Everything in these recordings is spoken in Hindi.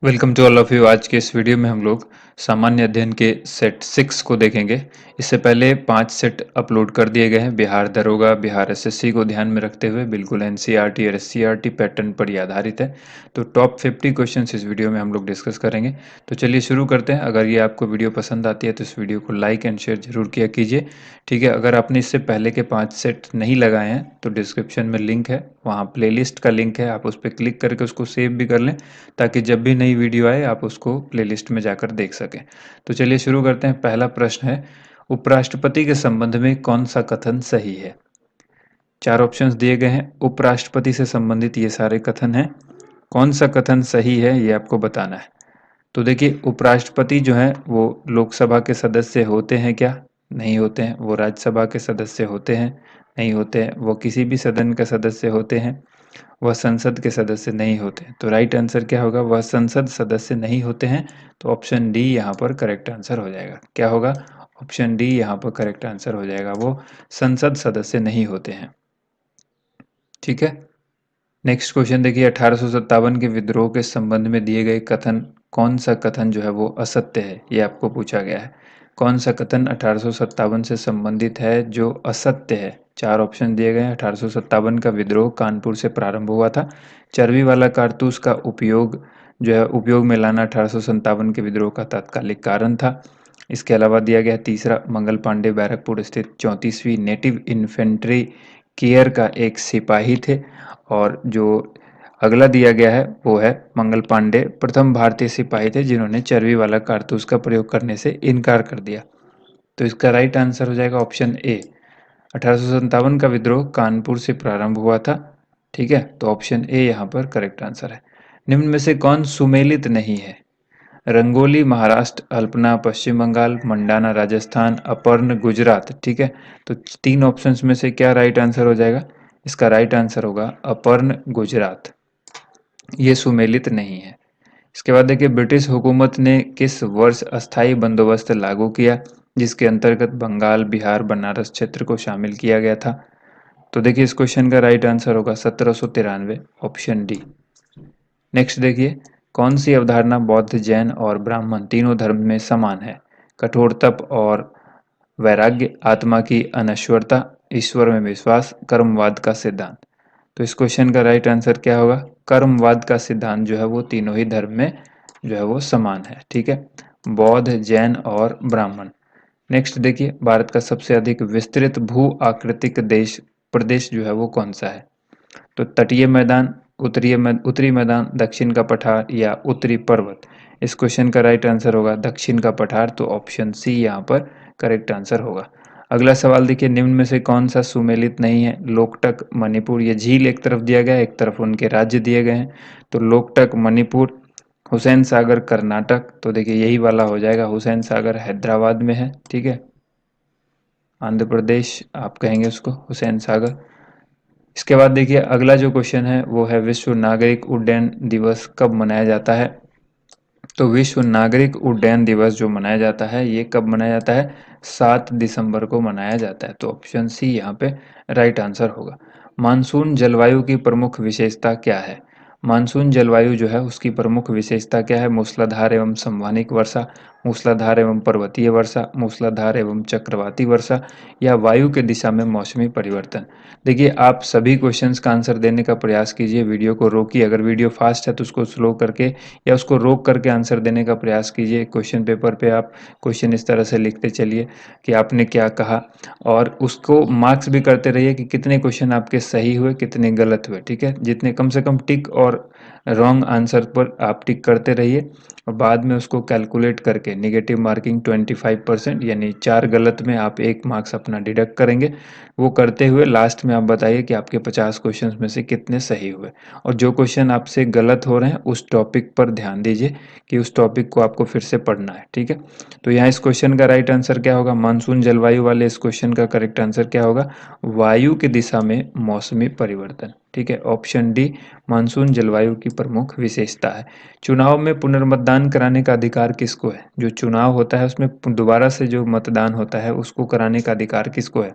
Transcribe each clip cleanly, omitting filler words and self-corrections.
Welcome to all of you. आज के इस वीडियो में हम लोग सामान्य अध्ययन के सेट 6 को देखेंगे। इससे पहले 5 सेट अपलोड कर दिए गए हैं बिहार दरोगा, बिहार एसएससी को ध्यान में रखते हुए। बिल्कुल एनसीईआरटी और एससीईआरटी पैटर्न पर ही आधारित है। तो टॉप 50 क्वेश्चंस इस वीडियो में हम लोग डिस्कस करेंगे। तो चलिए शुरू करते हैं। अगर ये आपको वीडियो पसंद आती है तो इस वीडियो को लाइक एंड शेयर जरूर किया कीजिए। ठीक है, अगर आपने इससे पहले के 5 सेट नहीं लगाए हैं तो डिस्क्रिप्शन में लिंक है, वहाँ प्लेलिस्ट का लिंक है, आप उस पर क्लिक करके उसको सेव भी कर लें ताकि जब भी नई वीडियो आए आप उसको प्लेलिस्ट में जाकर देख सकें। तो चलिए शुरू करते हैं। पहला प्रश्न है, उपराष्ट्रपति के संबंध में कौन सा कथन सही है? 4 ऑप्शंस दिए गए हैं। उपराष्ट्रपति से संबंधित ये सारे कथन हैं। कौन सा कथन सही है ये आपको बताना है। तो देखिए, उपराष्ट्रपति जो है वो लोकसभा के सदस्य होते हैं क्या? नहीं होते हैं। वो राज्यसभा के सदस्य होते हैं? नहीं होते हैं। वो किसी भी सदन का सदस्य होते हैं? वह संसद के सदस्य नहीं होते। तो राइट आंसर क्या होगा? वह संसद सदस्य नहीं होते हैं। तो ऑप्शन डी यहाँ पर करेक्ट आंसर हो जाएगा। क्या होगा? ऑप्शन डी यहाँ पर करेक्ट आंसर हो जाएगा। वो संसद सदस्य नहीं होते हैं। ठीक है, नेक्स्ट क्वेश्चन देखिए, 1857 के विद्रोह के संबंध में दिए गए कथन, कौन सा कथन जो है वो असत्य है, ये आपको पूछा गया है। कौन सा कथन 1857 से संबंधित है जो असत्य है? 4 ऑप्शन दिए गए हैं। 1857 का विद्रोह कानपुर से प्रारंभ हुआ था। चर्बी वाला कारतूस का उपयोग जो है उपयोग में लाना 1857 के विद्रोह का तात्कालिक कारण था। इसके अलावा दिया गया तीसरा, मंगल पांडे बैरकपुर स्थित 34वीं नेटिव इन्फेंट्री केयर का एक सिपाही थे। और जो अगला दिया गया है वो है, मंगल पांडे प्रथम भारतीय सिपाही थे जिन्होंने चर्बी वाला कारतूस का प्रयोग करने से इनकार कर दिया। तो इसका राइट आंसर हो जाएगा ऑप्शन ए। 1857 का विद्रोह कानपुर से प्रारंभ हुआ था। ठीक है, तो ऑप्शन ए यहाँ पर करेक्ट आंसर है। निम्न में से कौन सुमेलित नहीं है? रंगोली महाराष्ट्र, अल्पना पश्चिम बंगाल, मंडाना राजस्थान, अपर्ण गुजरात। ठीक है, तो 3 ऑप्शंस में से क्या राइट आंसर हो जाएगा? इसका राइट आंसर होगा अपर्ण गुजरात। ये सुमेलित नहीं है। इसके बाद देखिए, ब्रिटिश हुकूमत ने किस वर्ष अस्थाई बंदोबस्त लागू किया जिसके अंतर्गत बंगाल, बिहार, बनारस क्षेत्र को शामिल किया गया था? तो देखिए, इस क्वेश्चन का राइट आंसर होगा 1793, ऑप्शन डी। नेक्स्ट देखिए, कौन सी अवधारणा बौद्ध, जैन और ब्राह्मण तीनों धर्म में समान है? कठोर तप और वैराग्य, आत्मा की अनश्वरता, ईश्वर में विश्वास, कर्मवाद का सिद्धांत। तो इस क्वेश्चन का राइट आंसर क्या होगा? कर्मवाद का सिद्धांत जो है वो तीनों ही धर्म में जो है वो समान है। ठीक है, बौद्ध, जैन और ब्राह्मण। नेक्स्ट देखिए, भारत का सबसे अधिक विस्तृत भू आकृतिक देश प्रदेश जो है वो कौन सा है? तो तटीय मैदान, उत्तरी मैदान, दक्षिण का पठार या उत्तरी पर्वत। इस क्वेश्चन का राइट आंसर होगा दक्षिण का पठार। तो ऑप्शन सी यहाँ पर करेक्ट आंसर होगा। अगला सवाल देखिए, निम्न में से कौन सा सुमेलित नहीं है? लोकटक, मणिपुर, ये झील एक तरफ दिया गया है, एक तरफ उनके राज्य दिए गए हैं। तो लोकटक मणिपुर, हुसैन सागर कर्नाटक। तो देखिए यही वाला हो जाएगा, हुसैन सागर हैदराबाद में है। ठीक है, आंध्र प्रदेश आप कहेंगे उसको, हुसैन सागर। इसके बाद देखिए, अगला जो क्वेश्चन है वो है, विश्व नागरिक उड्डयन दिवस कब मनाया जाता है? तो विश्व नागरिक उड्डयन दिवस जो मनाया जाता है ये कब मनाया जाता है? 7 दिसंबर को मनाया जाता है। तो ऑप्शन सी यहाँ पे राइट आंसर होगा। मानसून जलवायु की प्रमुख विशेषता क्या है? मानसून जलवायु जो है उसकी प्रमुख विशेषता क्या है? मूसलाधार एवं संवहनिक वर्षा, मूसलाधार एवं पर्वतीय वर्षा, मूसलाधार एवं चक्रवाती वर्षा, या वायु के दिशा में मौसमी परिवर्तन। देखिए, आप सभी क्वेश्चंस का आंसर देने का प्रयास कीजिए, वीडियो को रोकिए। अगर वीडियो फास्ट है तो उसको स्लो करके या उसको रोक करके आंसर देने का प्रयास कीजिए। क्वेश्चन पेपर पे आप क्वेश्चन इस तरह से लिखते चलिए कि आपने क्या कहा, और उसको मार्क्स भी करते रहिए कि कितने क्वेश्चन आपके सही हुए, कितने गलत हुए। ठीक है, जितने कम से कम टिक और रॉन्ग आंसर पर आप टिक करते रहिए, और बाद में उसको कैलकुलेट करके नेगेटिव मार्किंग 25%, यानी 4 गलत में आप 1 मार्क्स अपना डिडक्ट करेंगे। वो करते हुए लास्ट में आप बताइए कि आपके 50 क्वेश्चन में से कितने सही हुए। और जो क्वेश्चन आपसे गलत हो रहे हैं उस टॉपिक पर ध्यान दीजिए कि उस टॉपिक को आपको फिर से पढ़ना है। ठीक है, तो यहाँ इस क्वेश्चन का राइट आंसर क्या होगा? मानसून जलवायु वाले इस क्वेश्चन का करेक्ट आंसर क्या होगा? वायु की दिशा में मौसमी परिवर्तन। ठीक है, ऑप्शन डी मानसून जलवायु की प्रमुख विशेषता है। चुनाव में पुनर्मतदान कराने का अधिकार किसको है? जो चुनाव होता है उसमें दोबारा से जो मतदान होता है उसको कराने का अधिकार किसको है?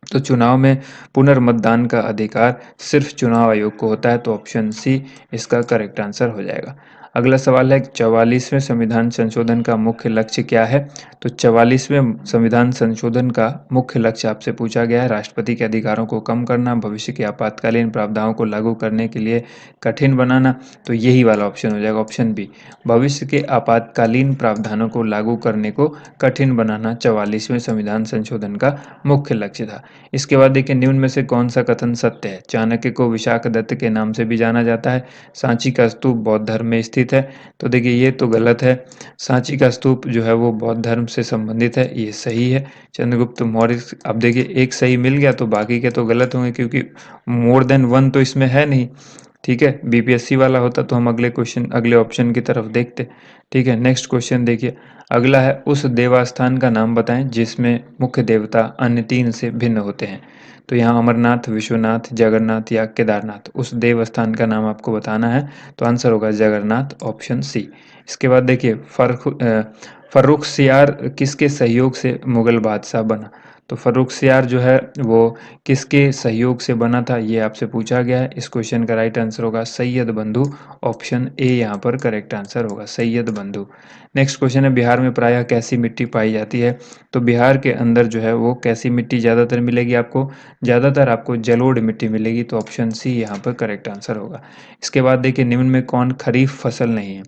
तो चुनाव में पुनर्मतदान का अधिकार सिर्फ चुनाव आयोग को होता है। तो ऑप्शन सी इसका करेक्ट आंसर हो जाएगा। अगला सवाल है 44वें संविधान संशोधन का मुख्य लक्ष्य क्या है? तो 44वें संविधान संशोधन का मुख्य लक्ष्य आपसे पूछा गया है राष्ट्रपति के अधिकारों को कम करना, भविष्य के आपातकालीन प्रावधानों को लागू करने के लिए कठिन बनाना। तो यही वाला ऑप्शन हो जाएगा, ऑप्शन बी। भविष्य के आपातकालीन प्रावधानों को लागू करने को कठिन बनाना 44वें संविधान संशोधन का मुख्य लक्ष्य था। इसके बाद देखिए निम्न में से कौन सा कथन सत्य है? चाणक्य को विशाख दत्त के नाम से भी जाना जाता है। सांची का स्तूप बौद्ध धर्म में स्थित है। तो देखिए ये तो गलत है। सांची का स्तूप जो है वो बौद्ध धर्म से संबंधित है, ये सही है। चंद्रगुप्त मौर्य, अब देखिए एक सही मिल गया तो बाकी के तो गलत होंगे, क्योंकि मोर देन वन तो इसमें है नहीं। ठीक है, बीपीएससी वाला होता तो हम अगले क्वेश्चन, अगले ऑप्शन की तरफ देखते। ठीक है, नेक्स्ट क्वेश्चन देखिए। अगला है उस देवस्थान का नाम बताएं जिसमें मुख्य देवता अन्य तीन से भिन्न होते हैं। तो यहाँ अमरनाथ, विश्वनाथ, जगन्नाथ या केदारनाथ, उस देवस्थान का नाम आपको बताना है। तो आंसर होगा जगन्नाथ, ऑप्शन सी। इसके बाद देखिए फर्रुखसियार किसके सहयोग से मुगल बादशाह बना? तो फर्रुखसियार जो है वो किसके सहयोग से बना था, ये आपसे पूछा गया है। इस क्वेश्चन का राइट आंसर होगा सैयद बंधु, ऑप्शन ए यहाँ पर करेक्ट आंसर होगा, सैयद बंधु। नेक्स्ट क्वेश्चन है बिहार में प्रायः कैसी मिट्टी पाई जाती है? तो बिहार के अंदर जो है वो कैसी मिट्टी ज़्यादातर मिलेगी आपको? ज़्यादातर आपको जलोढ़ मिट्टी मिलेगी, तो ऑप्शन सी यहाँ पर करेक्ट आंसर होगा। इसके बाद देखिए निम्न में कौन खरीफ फसल नहीं है?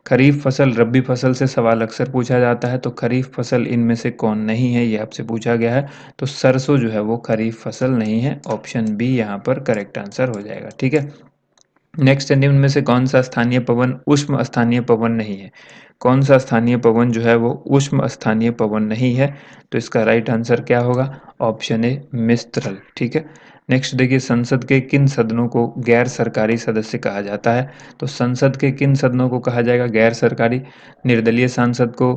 खरीफ फसल रबी फसल से सवाल अक्सर पूछा जाता है, तो खरीफ फसल इनमें से कौन नहीं है, ये आपसे पूछा गया है। तो सरसों जो है वो खरीफ फसल नहीं है, ऑप्शन बी यहाँ पर करेक्ट आंसर हो जाएगा। ठीक है, नेक्स्ट है निम्न में से कौन सा स्थानीय पवन उष्म स्थानीय पवन नहीं है? कौन सा स्थानीय पवन जो है वो उष्म स्थानीय पवन नहीं है? तो इसका राइट आंसर क्या होगा? Option A mistral. ठीक है, नेक्स्ट देखिए संसद के किन सदनों को गैर सरकारी सदस्य कहा जाता है? तो संसद के किन सदनों को कहा जाएगा गैर सरकारी? निर्दलीय सांसद को,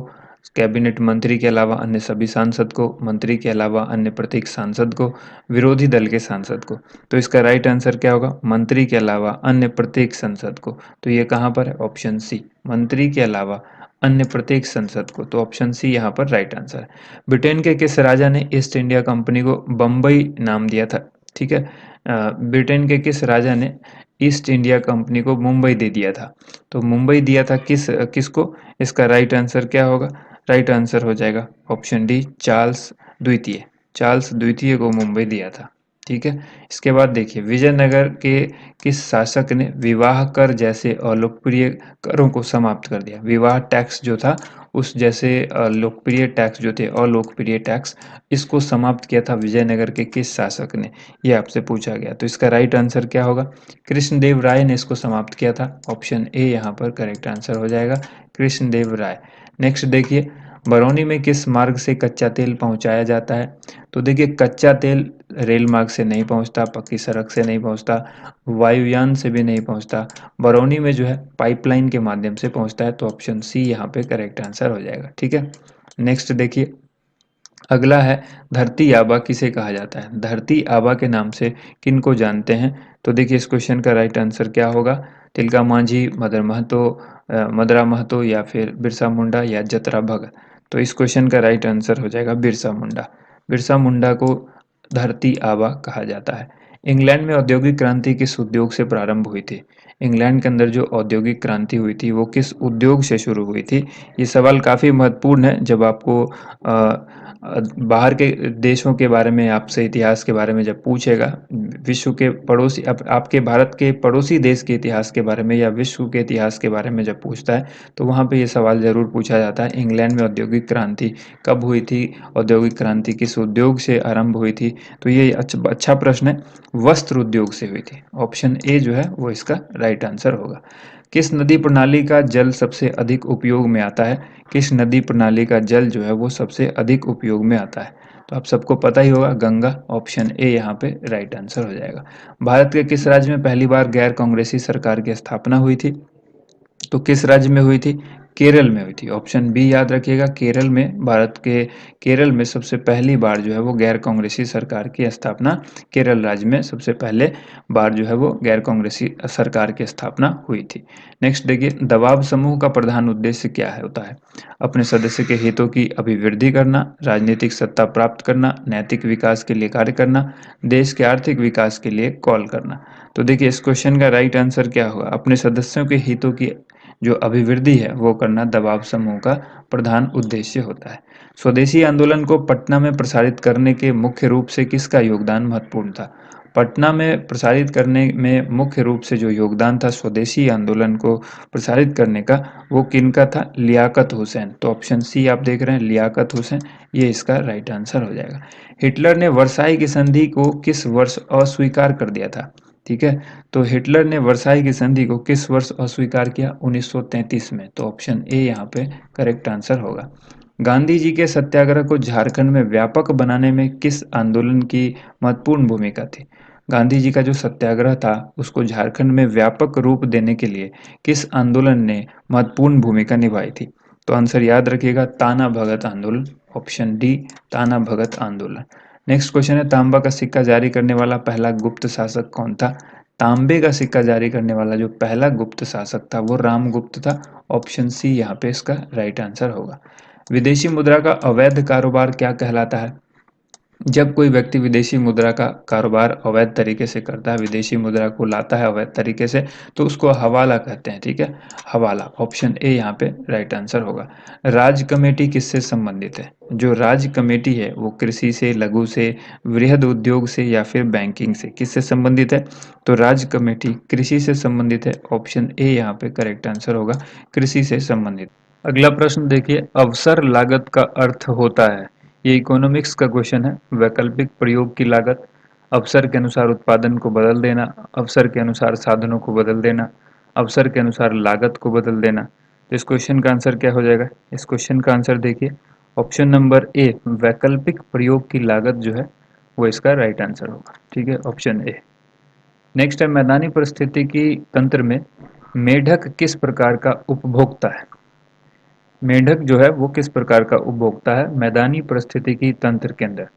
कैबिनेट मंत्री के अलावा अन्य सभी सांसद को, मंत्री के अलावा अन्य प्रत्येक सांसद को, विरोधी दल के सांसद को। तो इसका राइट आंसर क्या होगा? मंत्री के अलावा अन्य प्रत्येक संसद को। तो ये कहाँ पर है? ऑप्शन सी, मंत्री के अलावा अन्य प्रत्येक संसद को। तो ऑप्शन सी यहाँ पर राइट आंसर है। ब्रिटेन के किस राजा ने ईस्ट इंडिया कंपनी को बम्बई नाम दिया था? ठीक है, ब्रिटेन के किस राजा ने ईस्ट इंडिया कंपनी को मुंबई दे दिया था? तो मुंबई दिया था किसको? इसका राइट आंसर क्या होगा? राइट आंसर हो जाएगा ऑप्शन डी, चार्ल्स द्वितीय। चार्ल्स द्वितीय को मुंबई दिया था। ठीक है, इसके बाद देखिए विजयनगर के किस शासक ने विवाह कर जैसे अलोकप्रिय करों को समाप्त कर दिया? विवाह टैक्स जो था उस जैसे लोकप्रिय टैक्स जो थे, अलोकप्रिय टैक्स, इसको समाप्त किया था विजयनगर के किस शासक ने? ये आपसे पूछा गया। तो इसका राइट आंसर क्या होगा? कृष्णदेव राय ने इसको समाप्त किया था, ऑप्शन ए यहाँ पर करेक्ट आंसर हो जाएगा, कृष्णदेव राय। नेक्स्ट देखिए बरौनी में किस मार्ग से कच्चा तेल पहुंचाया जाता है? तो देखिए कच्चा तेल रेल मार्ग से नहीं पहुंचता, पक्की सड़क से नहीं पहुंचता, वायुयान से भी नहीं पहुंचता, बरौनी में जो है पाइपलाइन के माध्यम से पहुंचता है। तो ऑप्शन सी यहाँ पे करेक्ट आंसर हो जाएगा। ठीक है, नेक्स्ट देखिए अगला है धरती आबा किसे कहा जाता है? धरती आबा के नाम से किन को जानते हैं? तो देखिए इस क्वेश्चन का राइट आंसर क्या होगा? तिलका मांझी, मदरा महतो या फिर बिरसा मुंडा या जतरा भगत। तो इस क्वेश्चन का राइट आंसर हो जाएगा बिरसा मुंडा। बिरसा मुंडा को धरती आबा कहा जाता है। इंग्लैंड में औद्योगिक क्रांति किस उद्योग से प्रारंभ हुई थी? इंग्लैंड के अंदर जो औद्योगिक क्रांति हुई थी वो किस उद्योग से शुरू हुई थी? ये सवाल काफ़ी महत्वपूर्ण है जब आपको बाहर के देशों के बारे में, आपसे इतिहास के बारे में जब पूछेगा, विश्व के पड़ोसी आपके भारत के पड़ोसी देश के इतिहास के बारे में या विश्व के इतिहास के बारे में जब पूछता है तो वहाँ पे ये सवाल ज़रूर पूछा जाता है, इंग्लैंड में औद्योगिक क्रांति कब हुई थी, औद्योगिक क्रांति किस उद्योग से आरंभ हुई थी? तो ये अच्छा प्रश्न है, वस्त्र उद्योग से हुई थी। ऑप्शन ए जो है वो इसका राइट आंसर होगा। किस नदी प्रणाली का जल सबसे अधिक उपयोग में आता है? किस नदी प्रणाली का जल जो है वो सबसे अधिक उपयोग में आता है? तो आप सबको पता ही होगा, गंगा, ऑप्शन ए यहाँ पे राइट आंसर हो जाएगा। भारत के किस राज्य में पहली बार गैर कांग्रेसी सरकार की स्थापना हुई थी? तो किस राज्य में हुई थी? केरल में हुई थी, ऑप्शन बी याद रखिएगा, केरल में, भारत के केरल में सबसे पहली बार जो है वो गैर कांग्रेसी सरकार की स्थापना, केरल राज्य में सबसे पहले बार जो है वो गैर कांग्रेसी सरकार की स्थापना हुई थी। नेक्स्ट देखिए दबाव समूह का प्रधान उद्देश्य क्या है होता है? अपने सदस्य के हितों की अभिवृद्धि करना, राजनीतिक सत्ता प्राप्त करना, नैतिक विकास के लिए कार्य करना, देश के आर्थिक विकास के लिए कॉल करना। तो देखिए इस क्वेश्चन का राइट आंसर क्या होगा? अपने सदस्यों के हितों की जो अभिवृद्धि है वो करना दबाव समूह का प्रधान उद्देश्य होता है। स्वदेशी आंदोलन को पटना में प्रसारित करने के मुख्य रूप से किसका योगदान महत्वपूर्ण था? पटना में प्रसारित करने में मुख्य रूप से जो योगदान था स्वदेशी आंदोलन को प्रसारित करने का, वो किनका था? लियाकत हुसैन। तो ऑप्शन सी आप देख रहे हैं, लियाकत हुसैन, ये इसका राइट आंसर हो जाएगा। हिटलर ने वर्साई की संधि को किस वर्ष अस्वीकार कर दिया था? ठीक है, तो हिटलर ने वर्साई की संधि को किस वर्ष अस्वीकार किया? 1933 में। तो ऑप्शन ए यहाँ पे करेक्ट आंसर होगा। गांधी जी के सत्याग्रह को झारखंड में व्यापक बनाने में किस आंदोलन की महत्वपूर्ण भूमिका थी? गांधी जी का जो सत्याग्रह था उसको झारखंड में व्यापक रूप देने के लिए किस आंदोलन ने महत्वपूर्ण भूमिका निभाई थी? तो आंसर याद रखिएगा, ताना भगत आंदोलन, ऑप्शन डी ताना भगत आंदोलन। नेक्स्ट क्वेश्चन है, तांबा का सिक्का जारी करने वाला पहला गुप्त शासक कौन था? तांबे का सिक्का जारी करने वाला जो पहला गुप्त शासक था वो रामगुप्त था। ऑप्शन सी यहाँ पे इसका राइट आंसर होगा। विदेशी मुद्रा का अवैध कारोबार क्या कहलाता है? जब कोई व्यक्ति विदेशी मुद्रा का कारोबार अवैध तरीके से करता है, विदेशी मुद्रा को लाता है अवैध तरीके से, तो उसको हवाला कहते हैं। ठीक है, हवाला, ऑप्शन ए यहाँ पे राइट आंसर होगा। राज्य कमेटी किससे संबंधित है? जो राज्य कमेटी है वो कृषि से, लघु से, वृहद उद्योग से या फिर बैंकिंग से, किससे संबंधित है? तो राज्य कमेटी कृषि से संबंधित है। ऑप्शन ए यहाँ पे करेक्ट आंसर होगा, कृषि से संबंधित। अगला प्रश्न देखिए, अवसर लागत का अर्थ होता है, ये इकोनॉमिक्स का क्वेश्चन है। वैकल्पिक प्रयोग की लागत, अवसर के अनुसार उत्पादन को बदल देना, अवसर के अनुसार साधनों को बदल देना, अवसर के अनुसार लागत को बदल देना। तो इस क्वेश्चन का आंसर क्या हो जाएगा? इस क्वेश्चन का आंसर देखिए, ऑप्शन नंबर ए वैकल्पिक प्रयोग की लागत जो है वो इसका राइट आंसर होगा। ठीक है, ऑप्शन ए। नेक्स्ट है, मैदानी परिस्थितिकी तंत्र में मेढक किस प्रकार का उपभोक्ता है? मेढक जो है वो किस प्रकार का उपभोक्ता है मैदानी परिस्थितिकी तंत्र के अंदर?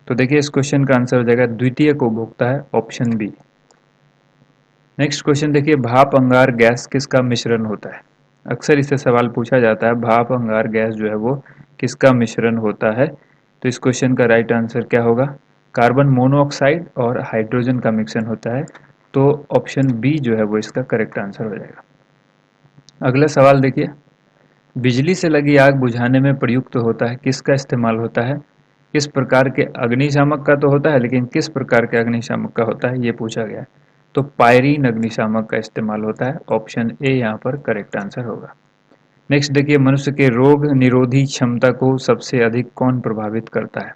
तो देखिए इस क्वेश्चन का आंसर हो जाएगा द्वितीयक उपभोक्ता है, ऑप्शन बी। नेक्स्ट क्वेश्चन देखिए, भाप अंगार गैस किसका मिश्रण होता है? अक्सर इससे सवाल पूछा जाता है, भाप अंगार गैस जो है वो किसका मिश्रण होता है? तो इस क्वेश्चन का राइट आंसर क्या होगा? कार्बन मोनोऑक्साइड और हाइड्रोजन का मिश्रण होता है। तो ऑप्शन बी जो है वो इसका करेक्ट आंसर हो जाएगा। अगला सवाल देखिए, बिजली से लगी आग बुझाने में प्रयुक्त होता है, किसका इस्तेमाल होता है? किस प्रकार के अग्निशामक का तो होता है, लेकिन किस प्रकार के अग्निशामक का होता है ये पूछा गया है। तो पायरीन अग्निशामक का इस्तेमाल होता है। ऑप्शन ए यहाँ पर करेक्ट आंसर होगा। नेक्स्ट देखिए, मनुष्य के रोग निरोधी क्षमता को सबसे अधिक कौन प्रभावित करता है?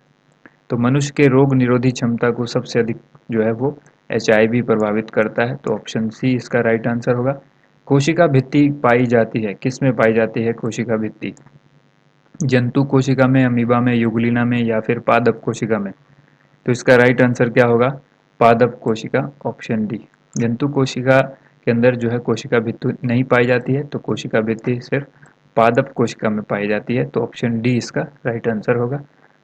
तो मनुष्य के रोग निरोधी क्षमता को सबसे अधिक जो है वो HIV प्रभावित करता है। तो ऑप्शन सी इसका राइट आंसर होगा। कोशिका भित्ति पाई जाती है, किस में पाई जाती है कोशिका भित्ति? जंतु कोशिका में, अमीबा में, युगलिना में या फिर पादप कोशिका में? तो इसका राइट आंसर क्या होगा? पादप कोशिका, ऑप्शन डी। जंतु कोशिका के अंदर जो है कोशिका भित्ति नहीं पाई जाती है, तो कोशिका भित्ति सिर्फ पादप कोशिका में पाई जाती है। तो ऑप्शन डी इसका राइट आंसर होगा।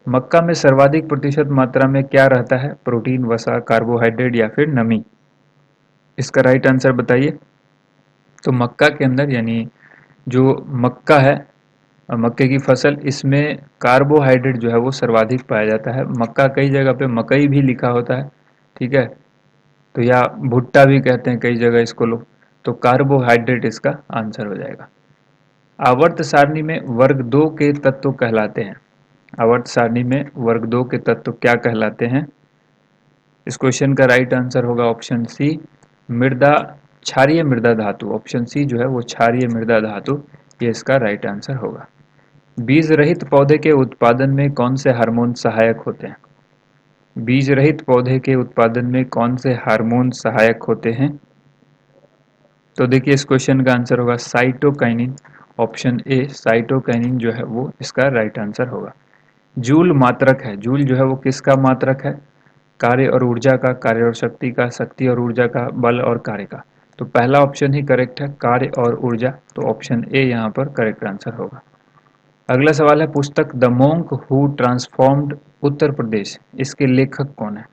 मक्का में सर्वाधिक प्रतिशत मात्रा में क्या रहता है? प्रोटीन, वसा, कार्बोहाइड्रेट या फिर नमी? इसका राइट आंसर बताइए। तो मक्का के अंदर यानी जो मक्का है, मक्के की फसल, इसमें कार्बोहाइड्रेट जो है वो सर्वाधिक पाया जाता है। मक्का कई जगह पे मकई भी लिखा होता है, ठीक है, तो या भुट्टा भी कहते हैं कई जगह इसको लोग। तो कार्बोहाइड्रेट इसका आंसर हो जाएगा। आवर्त सारणी में वर्ग 2 के तत्व कहलाते हैं। आवर्त सारणी में वर्ग 2 के तत्व क्या कहलाते हैं? इस क्वेश्चन का राइट आंसर होगा ऑप्शन सी मृदा, क्षारीय मृदा धातु। ऑप्शन सी जो है वो क्षारीय मृदा धातु, ये इसका राइट आंसर होगा। बीज रहित पौधे के उत्पादन में कौन से हार्मोन सहायक होते हैं? बीज रहित पौधे के उत्पादन में कौन से हार्मोन सहायक होते हैं? तो देखिए इस क्वेश्चन का आंसर होगा साइटोकाइनिन। ऑप्शन ए साइटोकाइनिन जो है वो इसका राइट आंसर होगा। जूल मात्रक है, जूल जो है वो किसका मात्रक है? कार्य और ऊर्जा का, कार्य और शक्ति का, शक्ति और ऊर्जा का, बल और कार्य का। तो पहला ऑप्शन ही करेक्ट है, कार्य और ऊर्जा। तो ऑप्शन ए यहाँ पर करेक्ट आंसर होगा। अगला सवाल है, पुस्तक the monk who transformed Uttar प्रदेश, इसके लेखक कौन है?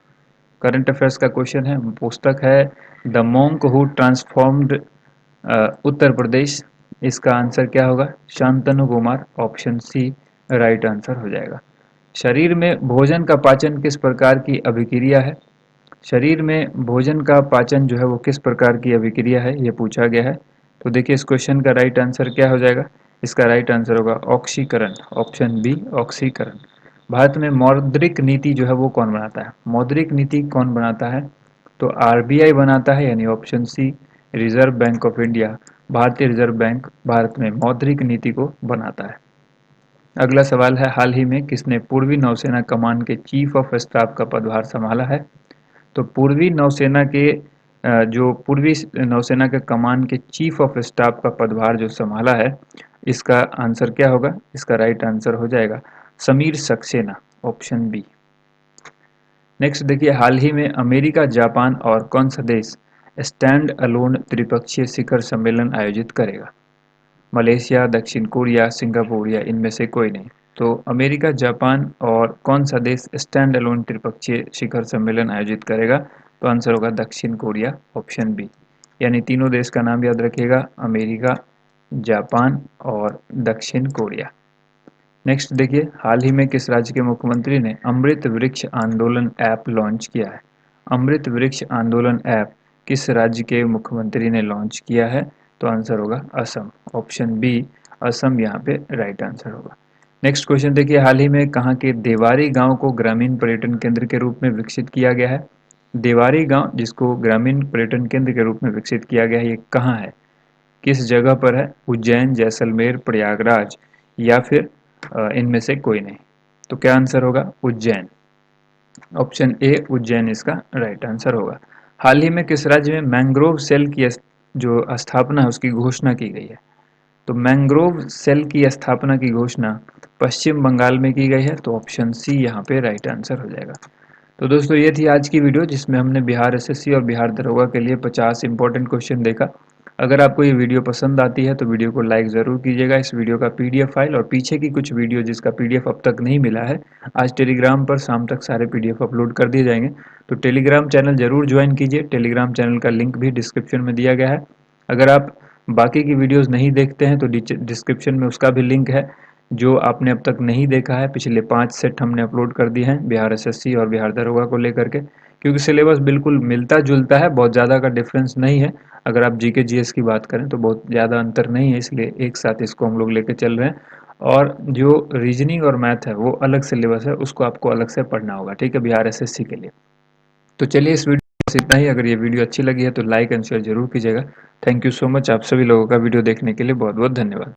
करंट अफेयर्स का क्वेश्चन है। पुस्तक है the monk who transformed Uttar Pradesh, इसका आंसर क्या होगा? Shantanu Kumar. Option C right answer हो जाएगा। शरीर में भोजन का पाचन किस प्रकार की अभिक्रिया है? शरीर में भोजन का पाचन जो है वो किस प्रकार की अभिक्रिया है, ये पूछा गया है। तो देखिए इस क्वेश्चन का राइट आंसर क्या हो जाएगा? इसका राइट आंसर होगा ऑक्सीकरण, ऑप्शन बी ऑक्सीकरण। भारत में मौद्रिक नीति जो है वो कौन बनाता है? मौद्रिक नीति कौन बनाता है? तो आरबीआई बनाता है, यानी option C reserve bank of India, भारतीय रिजर्व बैंक भारत में मौद्रिक नीति को बनाता है। अगला सवाल है, हाल ही में किसने पूर्वी नौसेना कमान के चीफ ऑफ स्टाफ का पदभार संभाला है? तो पूर्वी नौसेना के जो पूर्वी नौसेना के कमान के चीफ ऑफ स्टाफ का पदभार जो संभाला है, इसका आंसर क्या होगा? इसका राइट आंसर हो जाएगा Sameer Saxena, option B. Next देखिए, हाल ही में अमेरिका, जापान और कौन सा देश स्टैंड अलोन त्रिपक्षीय शिखर सम्मेलन आयोजित करेगा? मलेशिया, दक्षिण कोरिया, सिंगापुर या इनमें से कोई नहीं। तो अमेरिका, जापान और कौन सा देश स्टैंड अलोन त्रिपक्षीय शिखर सम्मेलन आयोजित करेगा? तो आंसर होगा दक्षिण कोरिया, ऑप्शन बी। यानी तीनों देश का नाम याद रखिएगा, अमेरिका, जापान और दक्षिण कोरिया। नेक्स्ट देखिए, हाल ही में किस राज्य के मुख्यमंत्री ने अमृत वृक्ष आंदोलन ऐप लॉन्च किया है? अमृत वृक्ष आंदोलन ऐप किस राज्य के मुख्यमंत्री ने लॉन्च किया है? तो आंसर होगा असम, ऑप्शन बी असम यहाँ पे राइट आंसर होगा। नेक्स्ट क्वेश्चन देखिए, हाल ही में कहाँ के देवारी गांव को ग्रामीण पर्यटन केंद्र के रूप में विकसित किया गया है? देवारी गांव जिसको ग्रामीण पर्यटन केंद्र के रूप में विकसित किया गया है, ये कहाँ है, किस जगह पर है? उज्जैन, जैसलमेर, प्रयागराज या फिर इनमें से कोई नहीं। तो क्या आंसर होगा? उज्जैन, ऑप्शन ए उज्जैन इसका राइट आंसर होगा। हाल ही में किस राज्य में मैंग्रोव सेल की जो स्थापना है उसकी घोषणा की गई है? तो मैंग्रोव सेल की स्थापना की घोषणा पश्चिम बंगाल में की गई है, तो ऑप्शन सी यहाँ पे राइट आंसर हो जाएगा। तो दोस्तों ये थी आज की वीडियो जिसमें हमने बिहार एसएससी और बिहार दरोगा के लिए 50 इंपॉर्टेंट क्वेश्चन देखा। अगर आपको ये वीडियो पसंद आती है तो वीडियो को लाइक ज़रूर कीजिएगा। इस वीडियो का पीडीएफ फाइल और पीछे की कुछ वीडियो जिसका पीडीएफ अब तक नहीं मिला है, आज टेलीग्राम पर शाम तक सारे पीडीएफ अपलोड कर दिए जाएंगे। तो टेलीग्राम चैनल ज़रूर ज्वाइन कीजिए, टेलीग्राम चैनल का लिंक भी डिस्क्रिप्शन में दिया गया है। अगर आप बाकी की वीडियोस नहीं देखते हैं तो डिस्क्रिप्शन में उसका भी लिंक है। जो आपने अब तक नहीं देखा है, पिछले 5 सेट हमने अपलोड कर दिए हैं बिहार एसएससी और बिहार दरोगा को लेकर के, क्योंकि सिलेबस बिल्कुल मिलता जुलता है, बहुत ज़्यादा का डिफरेंस नहीं है। अगर आप जीके जीएस की बात करें तो बहुत ज़्यादा अंतर नहीं है, इसलिए एक साथ इसको हम लोग लेके चल रहे हैं। और जो रीजनिंग और मैथ है वो अलग सिलेबस है, उसको आपको अलग से पढ़ना होगा, ठीक है, बिहार एसएससी के लिए। तो चलिए इस वीडियो बस इतना ही। अगर ये वीडियो अच्छी लगी है तो लाइक एंड शेयर जरूर कीजिएगा। थैंक यू सो मच, आप सभी लोगों का वीडियो देखने के लिए बहुत बहुत धन्यवाद।